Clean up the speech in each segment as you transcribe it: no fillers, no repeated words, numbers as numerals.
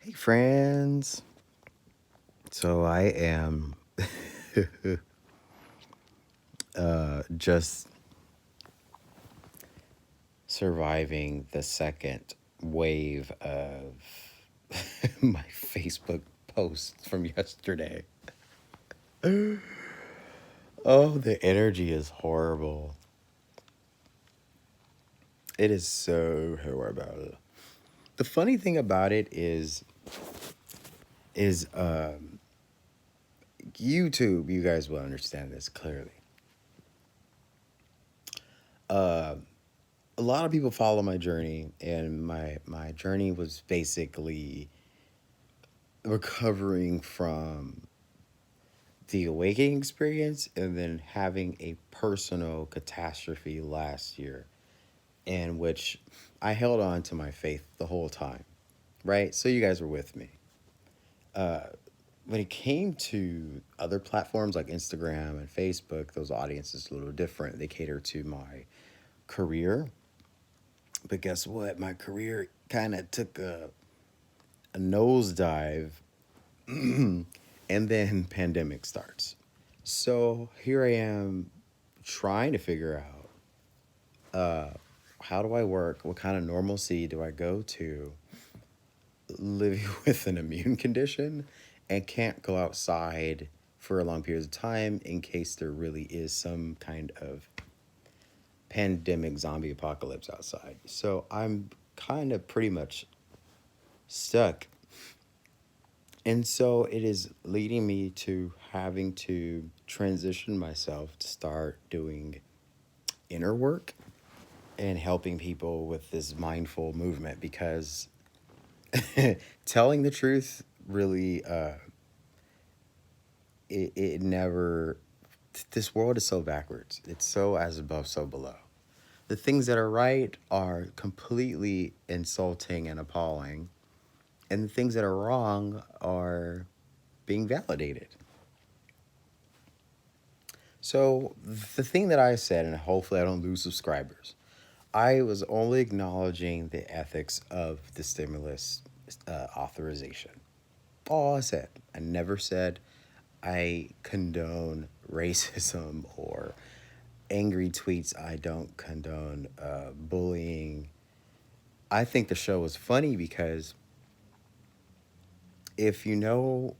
Hey, friends. So I am just surviving the second wave of my Facebook posts from yesterday. Oh, the energy is horrible. It is so horrible. The funny thing about it is YouTube. You guys will understand this clearly. A lot of people follow my journey, and my journey was basically recovering from the awakening experience and then having a personal catastrophe last year in which I held on to my faith the whole time, right? So you guys were with me. When it came to other platforms like Instagram and Facebook, those audiences are a little different. They cater to my career. But guess what? My career kind of took a nosedive and then pandemic starts. So here I am trying to figure out how do I work? What kind of normalcy do I go to living with an immune condition and can't go outside for long periods of time in case there really is some kind of pandemic zombie apocalypse outside. So I'm kind of pretty much stuck. And so it is leading me to having to transition myself to start doing inner work and helping people with this mindful movement because telling the truth really it never this world is so backwards. It's so as above so below. The things that are right are completely insulting and appalling, and the things that are wrong are being validated. So the thing that I said, and hopefully I don't lose subscribers, I was only acknowledging the ethics of the stimulus authorization. All I said. I never said I condone racism or angry tweets. I don't condone bullying. I think the show was funny because if you know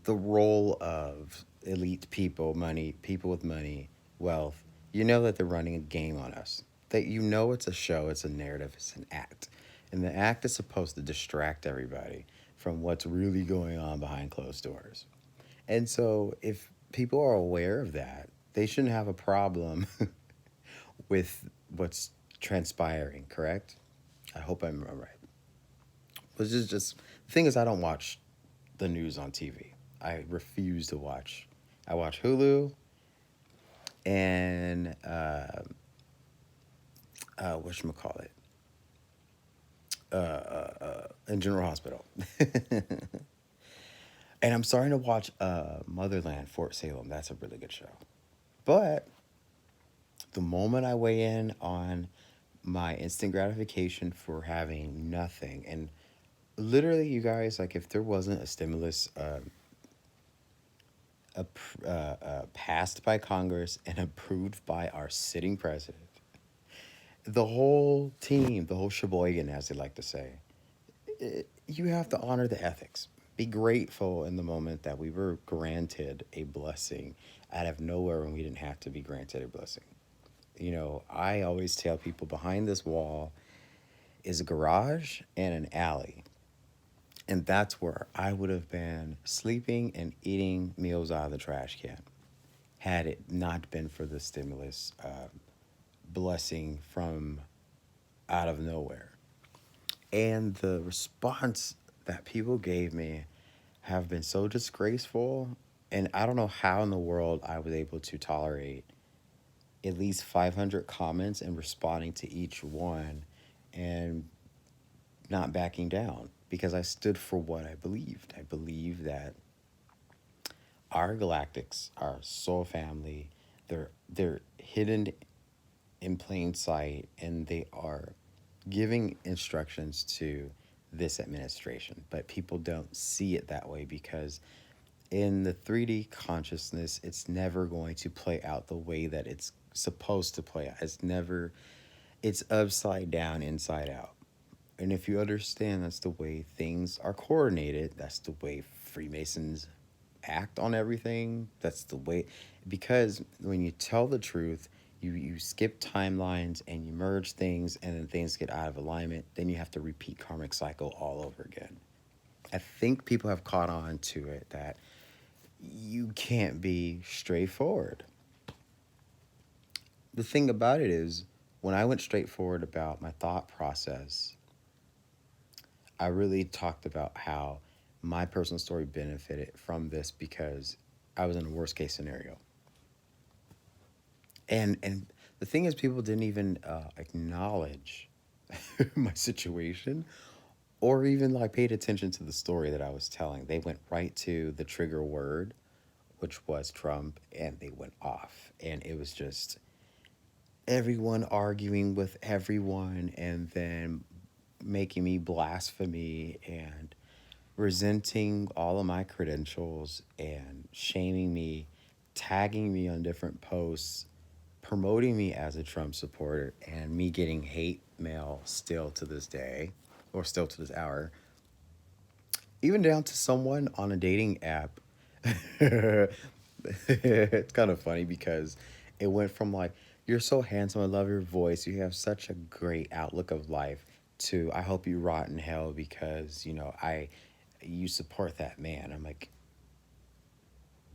the role of elite people, money, people with money, wealth, you know that they're running a game on us. That you know it's a show, it's a narrative, it's an act. And the act is supposed to distract everybody from what's really going on behind closed doors. And so if people are aware of that, they shouldn't have a problem with what's transpiring, correct? I hope I'm right. Which is just the thing is I don't watch the news on TV. I refuse to watch. I watch Hulu and whatchamacallit, in General Hospital. And I'm starting to watch Motherland, Fort Salem. That's a really good show. But the moment I weigh in on my instant gratification for having nothing, and literally, you guys, like if there wasn't a stimulus passed by Congress and approved by our sitting president, the whole team, the whole sheboygan, as they like to say, you have to honor the ethics. Be grateful in the moment that we were granted a blessing out of nowhere when we didn't have to be granted a blessing. You know, I always tell people behind this wall is a garage and an alley. And that's where I would have been sleeping and eating meals out of the trash can had it not been for the stimulus blessing from out of nowhere. And the response that people gave me have been so disgraceful. And I don't know how in the world I was able to tolerate at least 500 comments and responding to each one and not backing down because I stood for what I believed. I believe that our galactics, our soul family, they're hidden in plain sight and they are giving instructions to this administration, but people don't see it that way because in the 3D consciousness, it's never going to play out the way that it's supposed to play out. It's never, it's upside down, inside out. And if you understand that's the way things are coordinated, that's the way Freemasons act on everything, that's the way, because when you tell the truth, you skip timelines and you merge things and then things get out of alignment, then you have to repeat karmic cycle all over again. I think people have caught on to it that you can't be straightforward. The thing about it is, when I went straightforward about my thought process, I really talked about how my personal story benefited from this because I was in a worst case scenario. And the thing is, people didn't even acknowledge my situation or even like paid attention to the story that I was telling. They went right to the trigger word, which was Trump, and they went off. And it was just everyone arguing with everyone and then making me blasphemy and resenting all of my credentials and shaming me, tagging me on different posts, promoting me as a Trump supporter, and me getting hate mail still to this day, or still to this hour, even down to someone on a dating app. It's kind of funny because it went from like, you're so handsome, I love your voice, you have such a great outlook of life, to I hope you rot in hell because, you support that man. I'm like,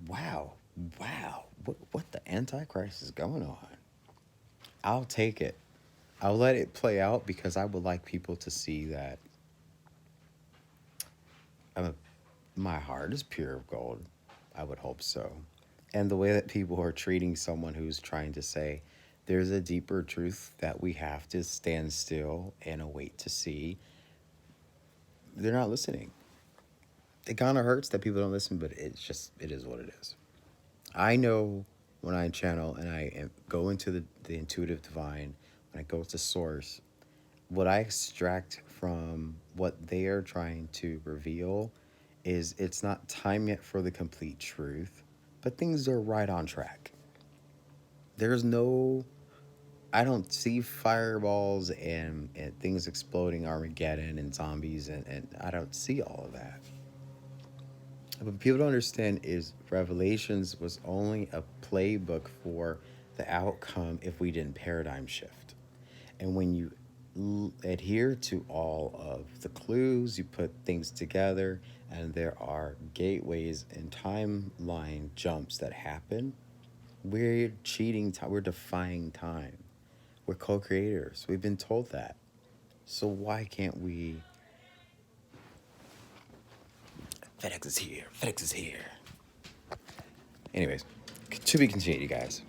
wow, wow, what the Antichrist is going on? I'll take it. I'll let it play out because I would like people to see that I'm a, my heart is pure of gold. I would hope so. And the way that people are treating someone who's trying to say there's a deeper truth that we have to stand still and await to see, they're not listening. It kind of hurts that people don't listen, but it is what it is. I know when I channel and go into the intuitive divine, when I go to source, what I extract from what they are trying to reveal is it's not time yet for the complete truth, but things are right on track. There's no, I don't see fireballs and things exploding, Armageddon and zombies, and I don't see all of that. What people don't understand is Revelations was only a playbook for the outcome if we didn't paradigm shift. And when you adhere to all of the clues, you put things together, and there are gateways and timeline jumps that happen, we're cheating time, we're defying time. We're co-creators. We've been told that. So why can't we? FedEx is here. FedEx is here. Anyways, to be continued, you guys.